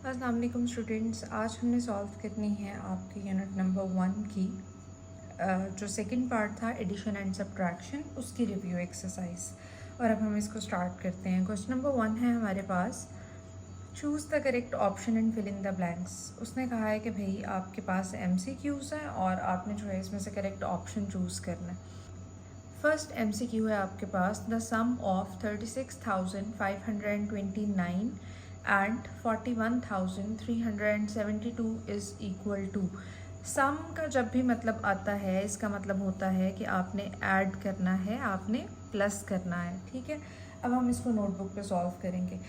अस्सलाम वालेकुम स्टूडेंट्स, आज हमने सॉल्व करनी है आपकी यूनिट नंबर 1 की जो सेकंड पार्ट था एडिशन एंड सब्ट्रैक्शन, उसकी रिव्यू एक्सरसाइज। और अब हम इसको स्टार्ट करते हैं। क्वेश्चन नंबर 1 है हमारे पास, choose the correct option and fill in the blanks. उसने कहा है कि भाई आपके पास MCQs हैं और आपने जो है इसमें से करेक्ट ऑप्शन चूज़ करना है। फर्स्ट MCQ है आपके पास, the sum of 36,529 and 41,372 is equal to. Sum का जब भी मतलब आता है, इसका मतलब होता है कि आपने ऐड करना है, आपने प्लस करना है। ठीक है, अब हम इसको नोटबुक पे सॉल्व करेंगे।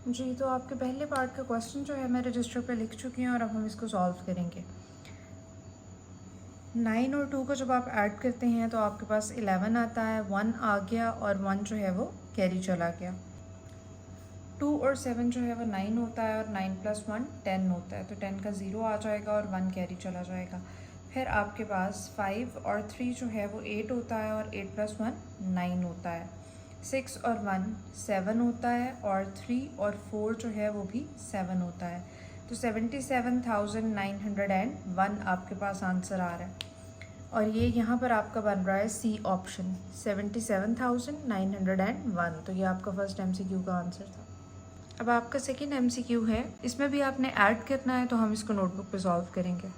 जी, तो आपके पहले पार्ट का क्वेश्चन जो है मैं रजिस्टर पे लिख चुकी हूँ और अब हम इसको सॉल्व करेंगे। 9 और 2 को जब आप ऐड करते हैं तो आपके पास 11 आता है, 1 आ गया और 1 जो है वो कैरी चला गया। 2 और 7 जो है वो 9 होता है और 9 + 1 10 होता है, तो 10 का 0 आ जाएगा और 1 कैरी चला जाएगा। फिर आपके पास 5 और 3 जो है वो 8 होता है और 8 + 1 9 होता है। 6 और 1 7 होता है और 3 और 4 जो है वो भी 7 होता है। तो 77,901 आपके पास आंसर आ रहा है और ये यहाँ पर आपका बन रहा है सी ऑप्शन 77,901। तो ये आपका फर्स्ट MCQ का आंसर था। अब आपका सेकंड MCQ है, इसमें भी आपने ऐड करना है, तो हम इसको नोटबुक पे सॉल्व करेंगे।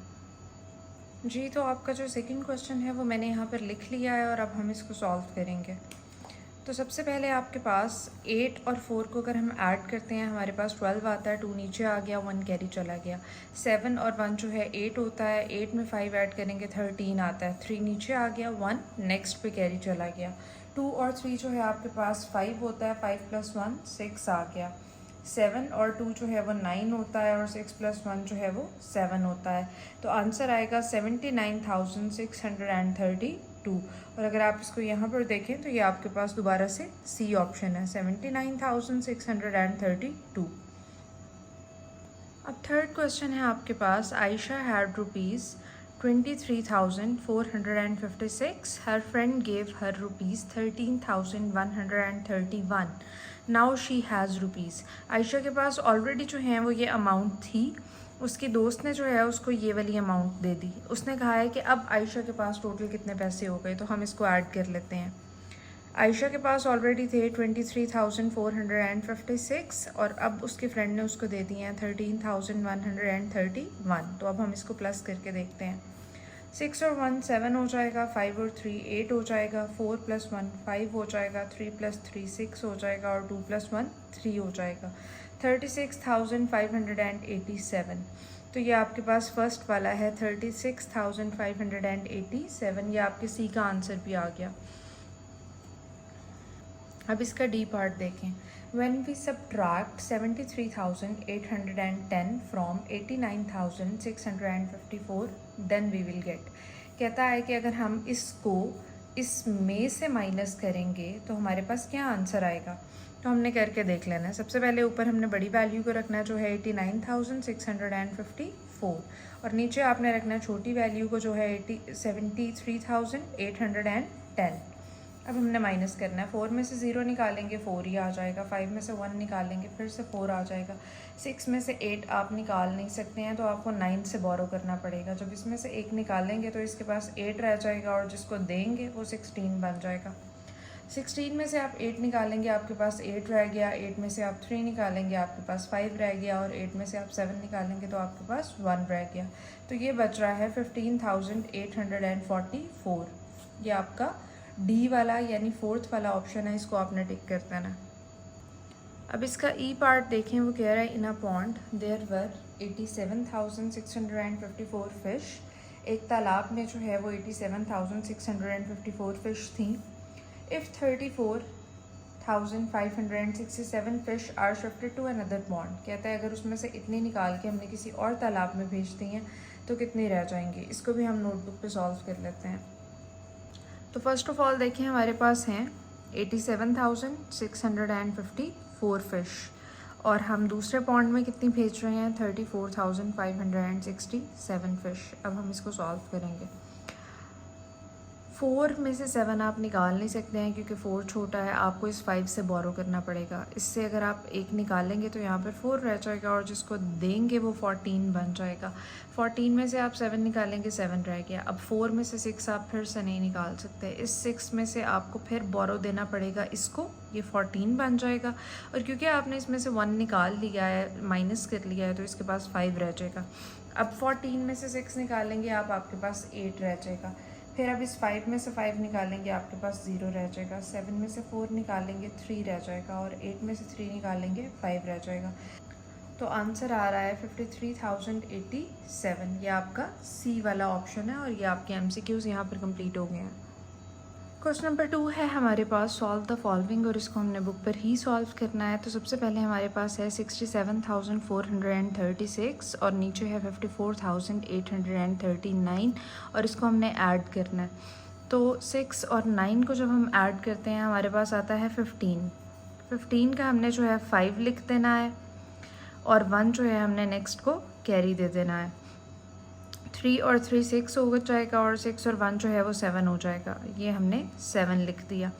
जी, तो आपका जो सेकंड क्वेश्चन है वो मैंने यहाँ पर लिख लिया है और अब हम इसको सॉल्व करेंगे। तो सबसे पहले आपके पास 8 और 4 को अगर हम ऐड करते हैं हमारे पास 12 आता है, 2 नीचे आ गया, 1 कैरी चला गया। 7 और 1 जो है 8 होता है, 8 में 5 ऐड करेंगे 13 आता है, 3 नीचे आ गया, 1 नेक्स्ट पे कैरी चला गया। 2 और 3 जो है आपके पास 5 होता है, 5 + 1 6 आ गया। 7 और 2 जो है वो 9 होता है और 6 + 1 जो है वो 7 होता है। तो आंसर आएगा 79,632। और अगर आप इसको यहाँ पर देखें तो ये आपके पास दोबारा से सी ऑप्शन है 79,632। अब थर्ड क्वेश्चन है आपके पास, Ayesha had ₹23,456, her friend gave her ₹13,131, now she has rupees. Ayesha के पास ऑलरेडी जो है वो ये अमाउंट थी, उसकी दोस्त ने जो है उसको ये वाली अमाउंट दे दी। उसने कहा है कि अब आयशा के पास टोटल कितने पैसे हो गए, तो हम इसको ऐड कर लेते हैं। आयशा के पास ऑलरेडी थे 23,456 और अब उसके फ्रेंड ने उसको दे दिए हैं 13,131। तो अब हम इसको प्लस करके देखते हैं। 6 और 1 7 हो जाएगा, 5 और 3 8 हो जाएगा, 4 + 1 5 हो जाएगा, 3 + 3 6 हो जाएगा और 2 + 1 3 हो जाएगा। 36,587। तो ये आपके पास फर्स्ट वाला है 36,587, ये आपके सी का आंसर भी आ गया। अब इसका डी पार्ट देखें। When we subtract 73,810 from 89,654 then we will get। कहता है कि अगर हम इसको इसमें से माइनस करेंगे तो हमारे पास क्या आंसर आएगा। तो हमने करके देख लेना है। सबसे पहले ऊपर हमने बड़ी वैल्यू को रखना है जो है 89,654 और नीचे आपने रखना है छोटी वैल्यू को जो है 73,810। अब हमने माइनस करना है। 4 में से 0 निकालेंगे 4 ही आ जाएगा, 5 में से 1 निकालेंगे फिर से 4 आ जाएगा, 6 में से 8 आप निकाल नहीं सकते हैं तो आपको 9 से बोरो करना पड़ेगा। जब इसमें से 1 निकालेंगे तो इसके पास 8 रह जाएगा और जिसको देंगे वो 16 बन जाएगा। 16 में से आप 8 निकालेंगे, आपके पास 8 रह गया, 8 में से आप 3 निकालेंगे, आपके पास 5 रह गया और 8 में से आप 7 निकालेंगे तो आपके पास 1 रह गया। तो ये बच रहा है 15,844। ये आपका डी वाला यानी फोर्थ वाला ऑप्शन है, इसको आपने टिक कर देना। अब इसका ई पार्ट देखें, वो कह रहा है in a pond there were 87,654 fish. एक तालाब में जो है वो 87,654 फिश थी। If 34,567 fish are shifted to another pond. कहता है अगर उसमें से इतनी निकाल के हमने किसी और तालाब में भेज दी हैं तो कितनी रह जाएंगी। इसको भी हम नोटबुक पे सॉल्व कर लेते हैं। तो फर्स्ट ऑफ ऑल देखें, हमारे पास हैं 87,654 फ़िश और हम दूसरे पॉन्ड में कितनी भेज रहे हैं 34,567 फ़िश। अब हम इसको सॉल्व करेंगे। 4 में से 7 आप निकाल नहीं सकते हैं क्योंकि 4 छोटा है, आपको इस 5 से बोरो करना पड़ेगा। इससे अगर आप 1 निकालेंगे तो यहाँ पर 4 रह जाएगा और जिसको देंगे वो 14 बन जाएगा। 14 में से आप 7 निकालेंगे, 7 रह गया। अब 4 में से 6 आप फिर से नहीं निकाल सकते, इस 6 में से आपको फिर बोरो देना पड़ेगा इसको, ये 14 बन जाएगा। और क्योंकि आपने इसमें से 1 निकाल लिया है, माइनस कर लिया है, तो इसके पास 5 रह जाएगा। अब 14 में से 6 निकालेंगे आप, आपके पास 8 रह जाएगा। फिर अब इस 5 में से 5 निकालेंगे, आपके पास 0 रह जाएगा। 7 में से 4 निकालेंगे, 3 रह जाएगा। और 8 में से 3 निकालेंगे, 5 रह जाएगा। तो आंसर आ रहा है 53,087। ये आपका सी वाला ऑप्शन है और ये आपके MCQs यहाँ पर कंप्लीट हो गए हैं। क्वेश्चन नंबर 2 है हमारे पास, सॉल्व द फॉलोइंग, और इसको हमने बुक पर ही सॉल्व करना है। तो सबसे पहले हमारे पास है 67,436 और नीचे है 54,839 और इसको हमने ऐड करना है। तो 6 और 9 को जब हम ऐड करते हैं हमारे पास आता है 15। 15 का हमने जो है 5 लिख देना है और 1 जो है हमने नेक्स्ट को कैरी दे देना है। 3 और 3 6 हो जाएगा और 6 और 1 जो है वो 7 हो जाएगा। ये हमने 7 लिख दिया।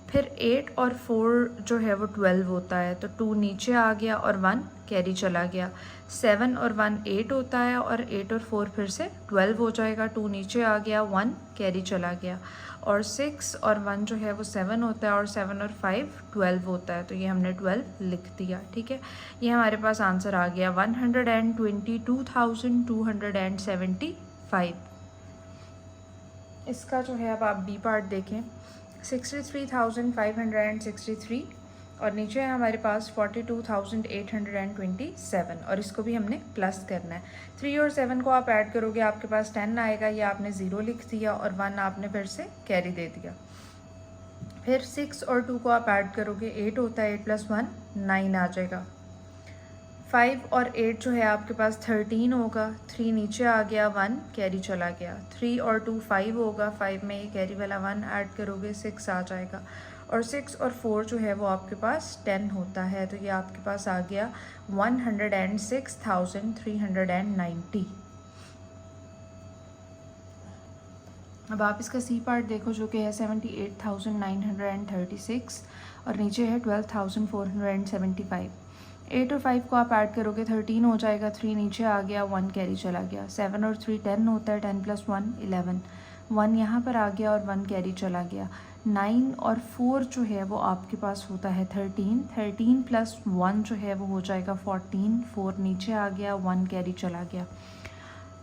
फिर 8 और 4 जो है वो 12 होता है, तो 2 नीचे आ गया और 1 कैरी चला गया। 7 और 1 8 होता है और 8 और 4 फिर से 12 हो जाएगा। 2 नीचे आ गया, 1 कैरी चला गया। और 6 और 1 जो है वो 7 होता है और 7 और 5 12 होता है, तो ये हमने 12 लिख दिया। ठीक है, ये हमारे पास आंसर आ गया 122,275। इसका जो है अब आप बी पार्ट देखें, 63,563 और नीचे है हमारे पास 42,827 और इसको भी हमने प्लस करना है। 3 और 7 को आप ऐड करोगे, आपके पास 10 आएगा। ये आपने 0 लिख दिया और 1 आपने फिर से कैरी दे दिया। फिर 6 और 2 को आप ऐड करोगे, 8 होता है, 8 + 1 9 आ जाएगा। 5 और 8 जो है आपके पास 13 होगा। 3 नीचे आ गया, 1 कैरी चला गया। 3 और 2 5 होगा, 5 में ये कैरी वाला 1 ऐड करोगे, 6 आ जाएगा। और 6 और 4 जो है वो आपके पास 10 होता है, तो ये आपके पास आ गया 106,390। अब आप इसका सी पार्ट देखो जो कि है 78,936 और नीचे है 12,475। 8 और 5 को आप ऐड करोगे, 13 हो जाएगा। 3 नीचे आ गया, 1 कैरी चला गया। 7 और 3 10 होता है, 10 + 1 11। 1 यहाँ पर आ गया और 1 कैरी चला गया। 9 और 4 जो है वो आपके पास होता है 13। 13 + 1 जो है वो हो जाएगा 14। 4 नीचे आ गया, 1 कैरी चला गया।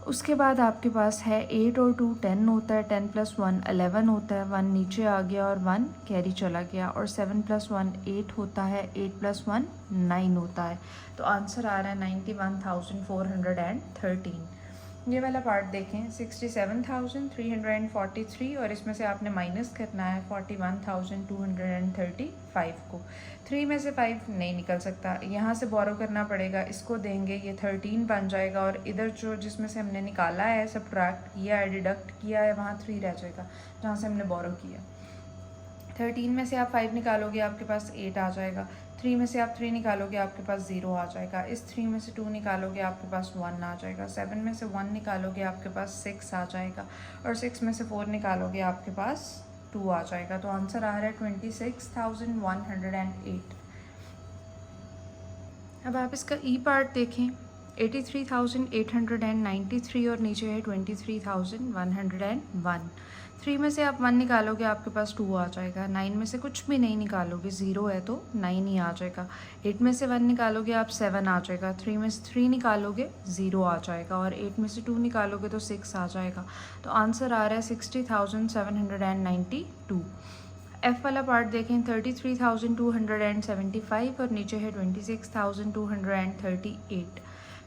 उसके बाद आपके पास है 8 और 2 10 होता है, 10 + 1 11 होता है। 1 नीचे आ गया और 1 कैरी चला गया। और 7 + 1 8 होता है, 8 + 1 9 होता है। तो आंसर आ रहा है 91,413। ये वाला पार्ट देखें, 67,343 और इसमें से आपने माइनस करना है 41,235 को। 3 में से 5 नहीं निकल सकता, यहाँ से बोरो करना पड़ेगा, इसको देंगे, ये 13 बन जाएगा। और इधर जो जिसमें से हमने निकाला है, सब्ट्रैक्ट किया है, डिडक्ट किया है, वहाँ 3 रह जाएगा जहाँ से हमने बोरो किया। 13 में से आप 5 निकालोगे, आपके पास 8 आ जाएगा। 3 में से आप 3 निकालोगे, आपके पास 0 आ जाएगा। इस 3 में से 2 निकालोगे, आपके पास 1 आ जाएगा। 7 में से 1 निकालोगे, आपके पास 6 आ जाएगा। और 6 में से 4 निकालोगे, आपके पास 2 आ जाएगा। तो आंसर आ रहा है 26,108। अब आप इसका ई पार्ट देखें, 83,893 और नीचे है 23,101। 3 में से आप 1 निकालोगे, आपके पास 2 आ जाएगा। 9 में से कुछ भी नहीं निकालोगे, 0 है तो 9 ही आ जाएगा। 8 में से 1 निकालोगे, आप 7 आ जाएगा। 3 में से 3 निकालोगे, 0 आ जाएगा। और 8 में से 2 निकालोगे तो 6 आ जाएगा। तो आंसर आ रहा है 60,792। एफ वाला पार्ट देखें, 33,275 और नीचे है 26,238।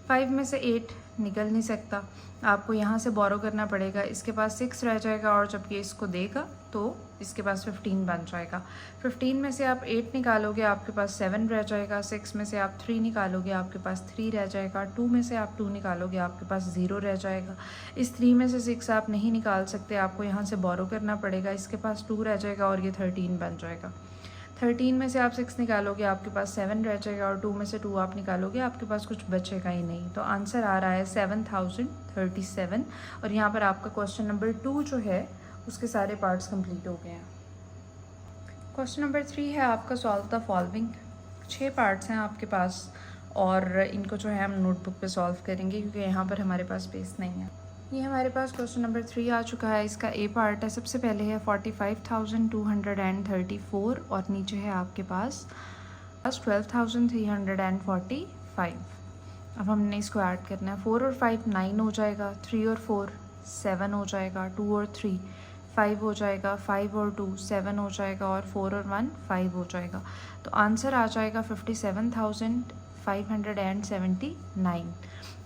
5 में से 8 निकल नहीं सकता, आपको यहाँ से बोरो करना पड़ेगा। इसके पास 6 रह जाएगा और जब ये इसको देगा तो इसके पास 15 बन जाएगा। 15 में से आप 8 निकालोगे, आपके पास 7 रह जाएगा। 6 में से आप 3 निकालोगे, आपके पास 3 रह जाएगा। 2 में से आप 2 निकालोगे, आपके पास 0 रह जाएगा। इस 3 में से 6 आप नहीं निकाल सकते, आपको यहाँ से बोरो करना पड़ेगा। इसके पास 2 रह जाएगा और ये 13 बन जाएगा। 13 में से आप 6 निकालोगे, आपके पास 7 रह जाएगा। और 2 में से 2 आप निकालोगे, आपके पास कुछ बचेगा ही नहीं। तो आंसर आ रहा है 7037। और यहाँ पर आपका क्वेश्चन नंबर 2 जो है उसके सारे पार्ट्स कंप्लीट हो गए हैं। क्वेश्चन नंबर 3 है आपका सॉल्व द फॉलोइंग। 6 पार्ट्स हैं आपके पास और इनको जो है हम नोटबुक पे सॉल्व करेंगे क्योंकि यहाँ पर हमारे पास स्पेस नहीं है। ये हमारे पास क्वेश्चन नंबर 3 आ चुका है। इसका ए पार्ट है, सबसे पहले है 45,234 और नीचे है आपके पास 12,345। अब हमने इसको ऐड करना है। 4 और 5 9 हो जाएगा, 3 और 4 7 हो जाएगा, 2 और 3 5 हो जाएगा, 5 और 2 7 हो जाएगा और 4 और 1 5 हो जाएगा। तो आंसर आ जाएगा 57,579।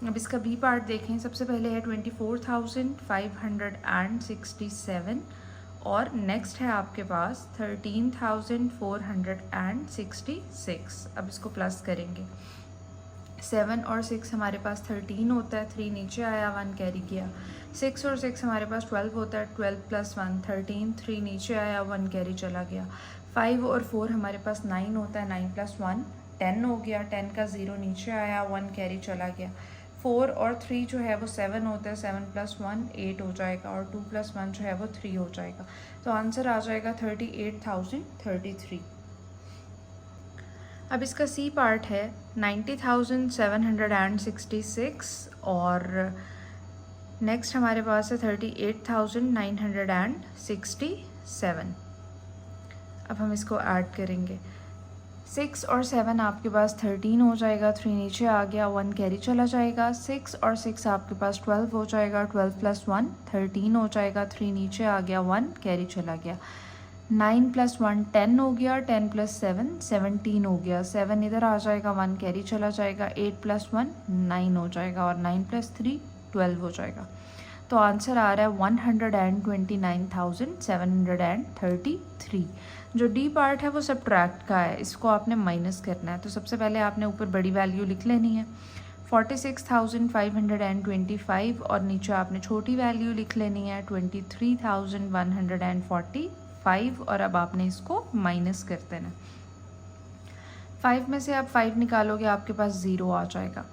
अब इसका बी पार्ट देखें। सबसे पहले है 24,567 और नेक्स्ट है आपके पास 13,466। अब इसको प्लस करेंगे। 7 और 6 हमारे पास 13 होता है, 3 नीचे आया, 1 कैरी किया। 6 और 6 हमारे पास 12 होता है, 12 + 1 13, 3 नीचे आया, 1 कैरी चला गया। 5 और 4 हमारे पास 9 होता है, 9 + 1 10 हो गया, 10 का 0 नीचे आया, 1 कैरी चला गया। 4 और 3 जो है वो 7 होता है, 7 + 1 8 हो जाएगा और 2 + 1 जो है वो 3 हो जाएगा। तो आंसर आ जाएगा 38,033। अब इसका सी पार्ट है 90,766 और नेक्स्ट हमारे पास है 38,967। अब हम इसको ऐड करेंगे। 6 और 7 आपके पास 13 हो जाएगा, 3 नीचे आ गया, 1 कैरी चला जाएगा। 6 और 6 आपके पास 12 हो जाएगा, 12 + 1 13 हो जाएगा, 3 नीचे आ गया, 1 कैरी चला गया। 9 + 1 10 हो गया, 10 + 7 17 हो गया, 7 इधर आ जाएगा, 1 कैरी चला जाएगा। 8 + 1 9 हो जाएगा और 9 + 3 12 हो जाएगा। तो आंसर आ रहा है 129,733। जो डी पार्ट है वो सब्ट्रैक्ट का है, इसको आपने माइनस करना है। तो सबसे पहले आपने ऊपर बड़ी वैल्यू लिख लेनी है 46,525 और नीचे आपने छोटी वैल्यू लिख लेनी है 23,145 और अब आपने इसको माइनस कर देना। 5 में से आप 5 निकालोगे, आपके पास 0 आ जाएगा।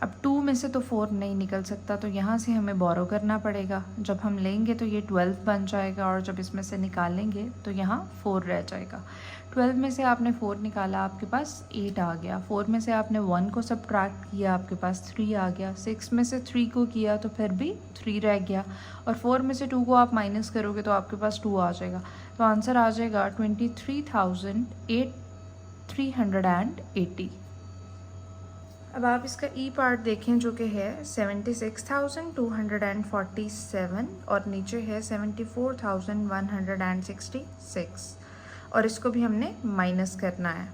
अब 2 में से तो 4 नहीं निकल सकता, तो यहाँ से हमें बोरो करना पड़ेगा। जब हम लेंगे तो ये 12 बन जाएगा और जब इसमें से निकालेंगे तो यहाँ 4 रह जाएगा। 12 में से आपने 4 निकाला, आपके पास 8 आ गया। 4 में से आपने 1 को सब्ट्रैक्ट किया, आपके पास 3 आ गया। 6 में से 3 को किया तो फिर भी 3 रह गया और 4 में से 2 को आप माइनस करोगे तो आपके पास 2 आ जाएगा। तो आंसर आ जाएगा 23,380। अब आप इसका ई पार्ट देखें जो कि है 76,247 और नीचे है 74,166 और इसको भी हमने माइनस करना है।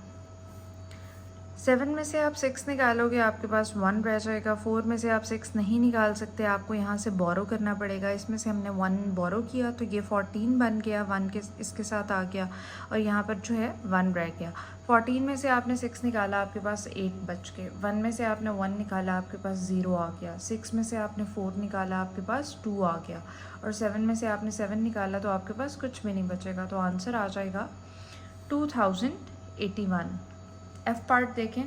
7 में से आप 6 निकालोगे, आपके पास 1 रह जाएगा। 4 में से आप 6 नहीं निकाल सकते, आपको यहाँ से बोरो करना पड़ेगा। इसमें से हमने 1 बोरो किया तो ये 14 बन गया, 1 के इसके साथ आ गया और यहाँ पर जो है 1 रह गया। 14 में से आपने 6 निकाला, आपके पास 8 बच गए। 1 में से आपने 1 निकाला, आपके पास 0 आ गया। 6 में से आपने 4 निकाला, आपके पास 2 आ गया और 7 में से आपने 7 निकाला तो आपके पास कुछ भी नहीं बचेगा। तो आंसर आ जाएगा 2081। एफ पार्ट देखें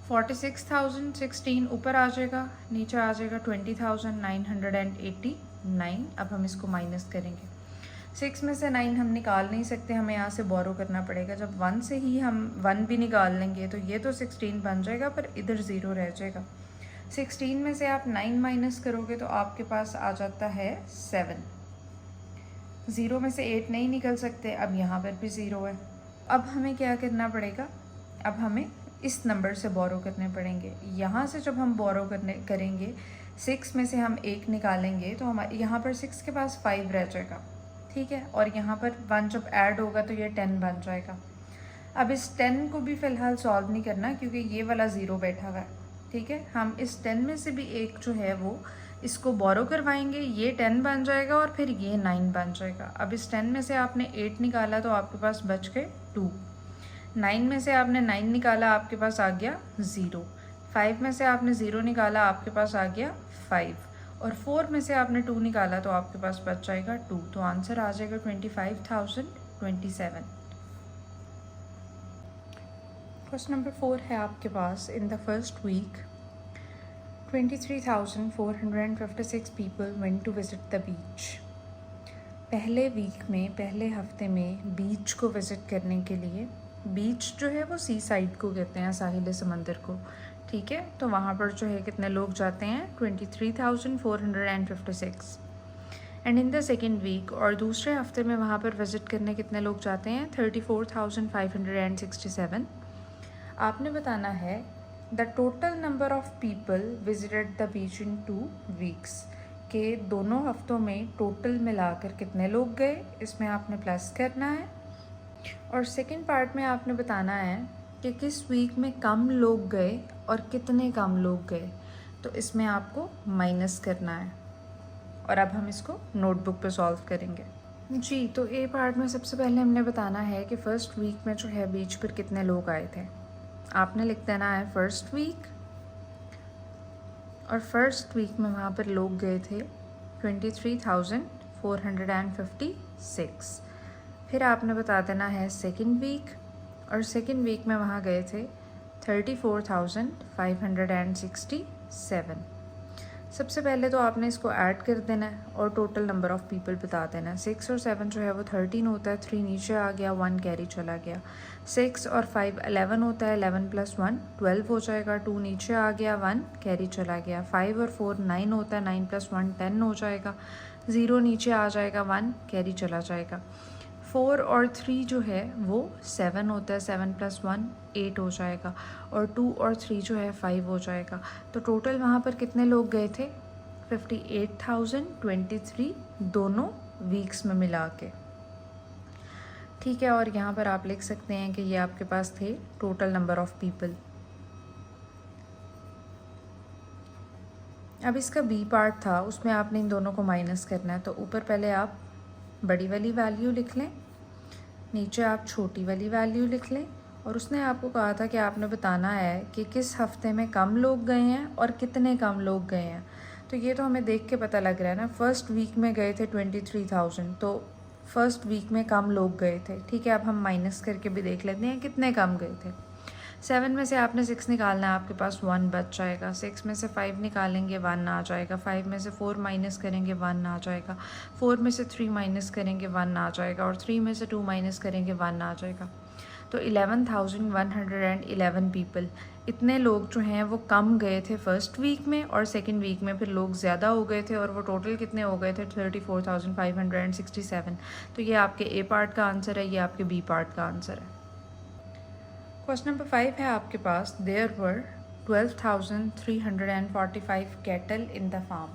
46,016 ऊपर आ जाएगा, नीचे आ जाएगा 20,989। अब हम इसको माइनस करेंगे। 6 में से 9 हम निकाल नहीं सकते, हमें यहाँ से बोरो करना पड़ेगा। जब 1 से ही हम 1 भी निकाल लेंगे तो ये तो 16 बन जाएगा पर इधर 0 रह जाएगा। 16 में से आप 9 माइनस करोगे तो आपके पास आ जाता है 7। 0 में से 8 नहीं निकल सकते, अब यहाँ पर भी 0 है। अब हमें क्या करना पड़ेगा, अब हमें इस नंबर से बोरो करने पड़ेंगे। यहाँ से जब हम बोरो करेंगे 6 में से हम 1 निकालेंगे तो हमारे यहाँ पर 6 के पास 5 रह जाएगा, ठीक है। और यहाँ पर 1 जब ऐड होगा तो ये 10 बन जाएगा। अब इस 10 को भी फ़िलहाल सॉल्व नहीं करना क्योंकि ये वाला 0 बैठा हुआ है, ठीक है। हम इस 10 में से भी एक जो है वो इसको बोरो करवाएंगे, ये 10 बन जाएगा और फिर ये 9 बन जाएगा। अब इस 10 में से आपने 8 निकाला तो आपके पास बच गए 2। 9 में से आपने 9 निकाला, आपके पास आ गया 0। 5 में से आपने 0 निकाला, आपके पास आ गया 5 और 4 में से आपने 2 निकाला तो आपके पास बच जाएगा 2। तो आंसर आ जाएगा 25,027। क्वेश्चन नंबर 4 है आपके पास। In the first week 23,456 people went to visit the beach. पहले वीक में, पहले हफ्ते में बीच को विज़िट करने के लिए, बीच जो है वो सी साइड को कहते हैं, साहिल समंदर को, ठीक है। तो वहाँ पर जो है कितने लोग जाते हैं, 23,456। And in the second week, और दूसरे हफ्ते में वहाँ पर विज़िट करने कितने लोग जाते हैं, 34,567। आपने बताना है the total number of people visited the beach in 2 weeks, के दोनों हफ्तों में टोटल मिलाकर कितने लोग गए, इसमें आपने प्लस करना है। और सेकंड पार्ट में आपने बताना है कि किस वीक में कम लोग गए और कितने कम लोग गए, तो इसमें आपको माइनस करना है। और अब हम इसको नोटबुक पे सॉल्व करेंगे। जी, तो ए पार्ट में सबसे पहले हमने बताना है कि फ़र्स्ट वीक में जो है बीच पर कितने लोग आए थे। आपने लिख देना है फर्स्ट वीक, और फर्स्ट वीक में वहाँ पर लोग गए थे 23,456। फिर आपने बता देना है सेकेंड वीक, और सेकेंड वीक में वहाँ गए थे 34,567। सबसे पहले तो आपने इसको ऐड कर देना है और टोटल नंबर ऑफ़ पीपल बता देना है। 6 और 7 जो है वो 13 होता है, 3 नीचे आ गया, 1 कैरी चला गया। 6 और 5 11 होता है, 11 + 1 12 हो जाएगा, 2 नीचे आ गया, 1 कैरी चला गया। 5 और 4 9 होता है, 9 + 1 10 हो जाएगा, 0 नीचे आ जाएगा, 1 कैरी चला जाएगा। 4 और 3 जो है वो 7 होता है, 7 + 1 8 हो जाएगा, और 2 और 3 जो है 5 हो जाएगा। तो टोटल वहाँ पर कितने लोग गए थे, 58,023 दोनों वीक्स में मिला के, ठीक है। और यहाँ पर आप लिख सकते हैं कि ये आपके पास थे टोटल नंबर ऑफ़ पीपल। अब इसका बी पार्ट था, उसमें आपने इन दोनों को माइनस करना है। तो ऊपर पहले आप बड़ी वाली वैल्यू लिख लें, नीचे आप छोटी वाली वैल्यू लिख लें, और उसने आपको कहा था कि आपने बताना है कि किस हफ्ते में कम लोग गए हैं और कितने कम लोग गए हैं। तो ये तो हमें देख के पता लग रहा है ना, फर्स्ट वीक में गए थे 23,000, तो फर्स्ट वीक में कम लोग गए थे, ठीक है। अब हम माइनस करके भी देख लेते हैं कितने कम गए थे। 7 में से आपने 6 निकालना है, आपके पास 1 बच जाएगा। 6 में से 5 निकालेंगे, 1 आ जाएगा। 5 में से 4 माइनस करेंगे, 1 आ जाएगा। 4 में से 3 माइनस करेंगे, 1 आ जाएगा, और 3 में से 2 माइनस करेंगे, 1 आ जाएगा। तो 11,111 पीपल, इतने लोग जो हैं वो कम गए थे फर्स्ट वीक में, और सेकेंड वीक में फिर लोग ज़्यादा हो गए थे, और वो टोटल कितने हो गए थे, 34,567। तो ये आपके ए पार्ट का आंसर है, ये आपके बी पार्ट का आंसर है। क्वेश्चन नंबर 5 है आपके पास, there were 12,345 cattle in the farm.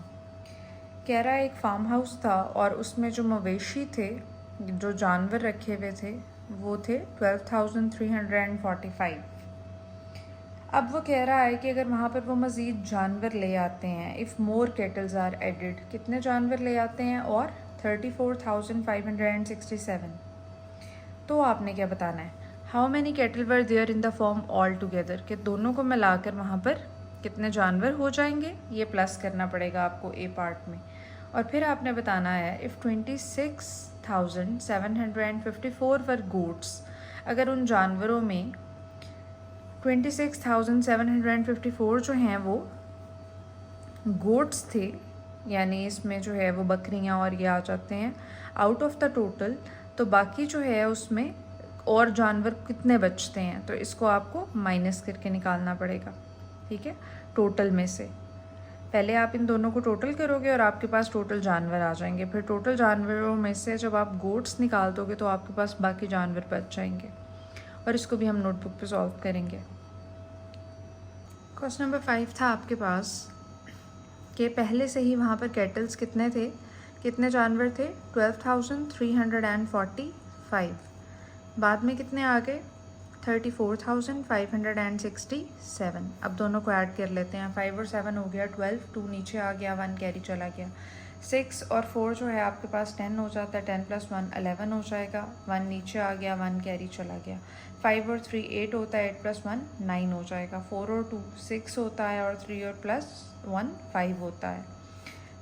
कह रहा है एक फार्म हाउस था और उसमें जो मवेशी थे, जो जानवर रखे हुए थे, वो थे 12,345। अब वो कह रहा है कि अगर वहाँ पर वो मज़ीद जानवर ले आते हैं, if more cattles are added, कितने जानवर ले आते हैं, और 34,567, तो आपने क्या बताना है, how many cattle were there in the farm all together, कि दोनों को मिलाकर वहाँ पर कितने जानवर हो जाएंगे, ये प्लस करना पड़ेगा आपको ए पार्ट में। और फिर आपने बताना है इफ़ 26,754 वर गोट्स, अगर उन जानवरों में 26,754 जो हैं वो गोट्स थे, यानी इसमें जो है वो बकरियां और ये आ जाते हैं आउट ऑफ द टोटल, तो बाकी जो है उसमें और जानवर कितने बचते हैं, तो इसको आपको माइनस करके निकालना पड़ेगा, ठीक है, टोटल में से। पहले आप इन दोनों को टोटल करोगे और आपके पास टोटल जानवर आ जाएंगे, फिर टोटल जानवरों में से जब आप गोट्स निकाल दोगे तो आपके पास बाकी जानवर बच जाएंगे, और इसको भी हम नोटबुक पे सॉल्व करेंगे। क्वेश्चन नंबर 5 था आपके पास कि पहले से ही वहाँ पर कैटल्स कितने थे, कितने जानवर थे, 12,345, बाद में कितने आ गए, 34,567। अब दोनों को ऐड कर लेते हैं, 5 और 7 हो गया 12, 2 नीचे आ गया, 1 कैरी चला गया। 6 और 4 जो है आपके पास 10 हो जाता है, 10 + 1 11 हो जाएगा, 1 नीचे आ गया, 1 कैरी चला गया। 5 और 3 8 होता है, 8 + 1 9 हो जाएगा। 4 और 2 6 होता है, और 3 और +1 5 होता है।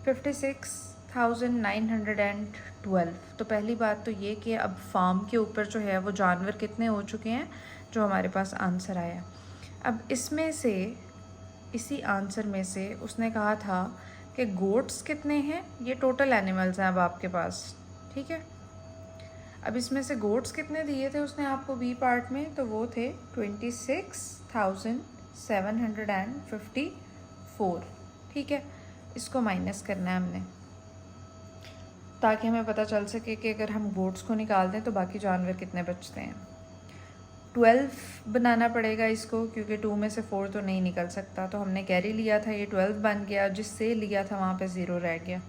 56,912। तो पहली बात तो ये कि अब फार्म के ऊपर जो है वो जानवर कितने हो चुके हैं, जो हमारे पास आंसर आया। अब इसमें से, इसी आंसर में से उसने कहा था कि गोट्स कितने हैं, ये टोटल एनिमल्स हैं अब आपके पास, ठीक है। अब इसमें से गोट्स कितने दिए थे उसने आपको बी पार्ट में, तो वो थे 26,754। ठीक है, इसको माइनस करना है हमने ताकि हमें पता चल सके कि अगर हम गोट्स को निकाल दें तो बाकी जानवर कितने बचते हैं। 12 बनाना पड़ेगा इसको, क्योंकि 2 में से 4 तो नहीं निकल सकता, तो हमने कैरी लिया था, ये 12 बन गया, जिससे लिया था वहाँ पे 0 रह गया।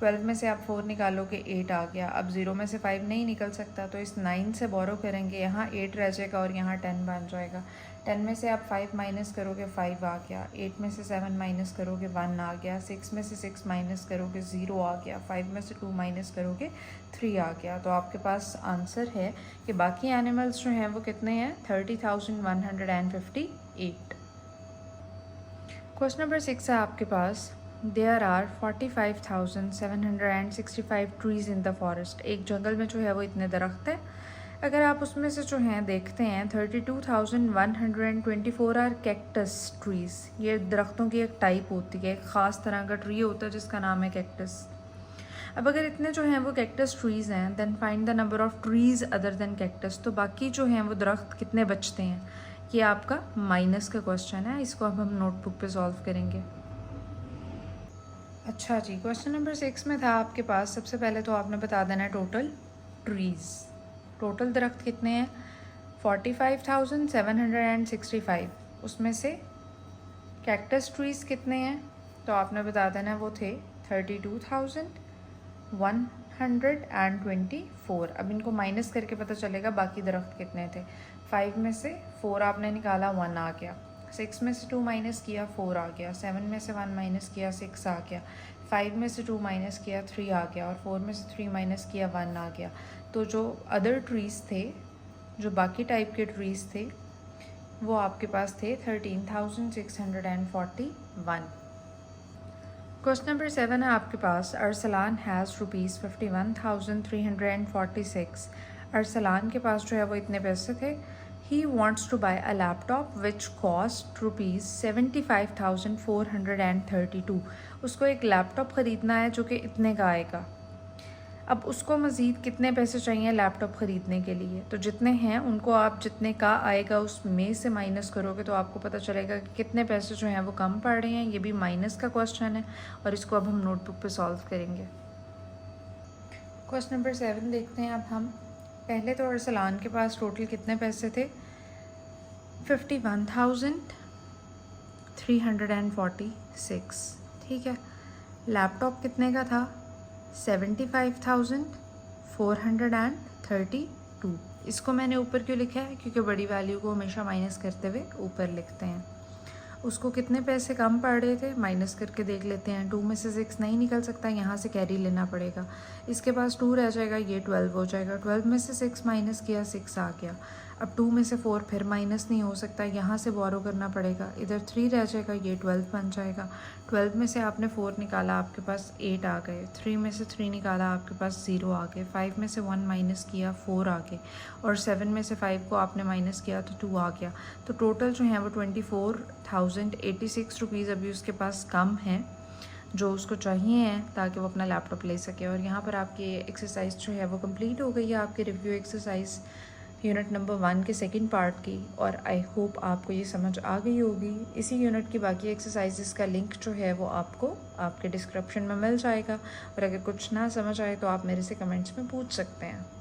12 में से आप 4 निकालोगे 8 आ गया। अब 0 में से 5 नहीं निकल सकता, तो इस 9 से बोरो करेंगे, यहाँ 8 रह जाएगा और यहाँ 10 बन जाएगा। 10 में से आप 5 माइनस करोगे 5 आ गया। 8 में से 7 माइनस करोगे 1 आ गया। 6 में से 6 माइनस करोगे 0 आ गया। 5 में से 2 माइनस करोगे 3 आ गया। तो आपके पास आंसर है कि बाकी एनिमल्स जो हैं वो कितने हैं, 30,158। क्वेश्चन नंबर 6 है आपके पास, there are 45,765 trees in the forest. एक जंगल में जो है वो इतने दरख्त हैं। अगर आप उसमें से जो हैं देखते हैं 32,124 आर कैक्टस ट्रीज़। ये दरख्तों की एक टाइप होती है, एक ख़ास तरह का ट्री होता है जिसका नाम है कैक्टस। अब अगर इतने जो हैं वो कैक्टस ट्रीज़ हैं, then find the number of trees other than cactus. तो बाकी जो हैं वो दरख्त कितने बचते हैं, ये आपका माइनस का क्वेश्चन है। इसको अब हम नोटबुक पे सॉल्व करेंगे। अच्छा जी, क्वेश्चन नंबर 6 में था आपके पास, सबसे पहले तो आपने बता देना है टोटल ट्रीज़। टोटल दरख्त कितने हैं, 45,765। उसमें से कैक्टस ट्रीज़ कितने हैं, तो आपने बता देना वो थे 32,124। अब इनको माइनस करके पता चलेगा बाकी दरख्त कितने थे। 5 में से 4 आपने निकाला 1 आ गया। 6 में से 2 माइनस किया 4 आ गया। 7 में से 1 माइनस किया 6 आ गया। 5 में से 2 माइनस किया 3 आ गया। और 4 में से 3 माइनस किया 1 आ गया। तो जो अदर ट्रीज़ थे, जो बाकी टाइप के ट्रीज़ थे, वो आपके पास थे 13,641। क्वेश्चन नंबर 7 है आपके पास, अरसलान हैज़ ₹51,346। अरसलान के पास जो है वो इतने पैसे थे। He wants to buy a laptop which cost ₹75,432। उसको एक लैपटॉप ख़रीदना है जो कि इतने का आएगा। अब उसको मज़ीद कितने पैसे चाहिए लैपटॉप ख़रीदने के लिए, तो जितने हैं उनको आप जितने का आएगा उसमें से माइनस करोगे तो आपको पता चलेगा कि कितने पैसे जो हैं वो कम पड़ रहे हैं। ये भी माइनस का क्वेश्चन है और इसको अब हम नोटबुक पे सॉल्व करेंगे। क्वेश्चन नंबर 7 देखते हैं अब हम। पहले तो अरसलान के पास टोटल कितने पैसे थे, 51,346। ठीक है, लैपटॉप कितने का था, 75,432। इसको मैंने ऊपर क्यों लिखा है, क्योंकि बड़ी वैल्यू को हमेशा माइनस करते हुए ऊपर लिखते हैं। उसको कितने पैसे कम पड़ रहे थे, माइनस करके देख लेते हैं। 2 में से 6 नहीं निकल सकता, यहाँ से कैरी लेना पड़ेगा। इसके पास 2 रह जाएगा, ये 12 हो जाएगा। 12 में से 6 माइनस किया 6 आ गया। अब 2 में से 4 फिर माइनस नहीं हो सकता, यहाँ से बोरो करना पड़ेगा। इधर 3 रह जाएगा, ये 12 बन जाएगा। 12 में से आपने 4 निकाला, आपके पास 8 आ गए। 3 में से 3 निकाला, आपके पास 0 आ गए। 5 में से 1 माइनस किया 4 आ गए। और 7 में से 5 को आपने माइनस किया तो 2 आ गया। तो टोटल जो है वो 24,086 रुपीज़ अभी उसके पास कम हैं जो उसको चाहिए हैं ताकि वो अपना लैपटॉप ले सके। और यहाँ पर आपकी एक्सरसाइज जो है वो कंप्लीट हो गई है, आपकी रिव्यू एक्सरसाइज यूनिट नंबर 1 के सेकंड पार्ट की। और आई होप आपको ये समझ आ गई होगी। इसी यूनिट की बाकी एक्सरसाइजेस का लिंक जो है वो आपको आपके डिस्क्रिप्शन में मिल जाएगा। और अगर कुछ ना समझ आए तो आप मेरे से कमेंट्स में पूछ सकते हैं।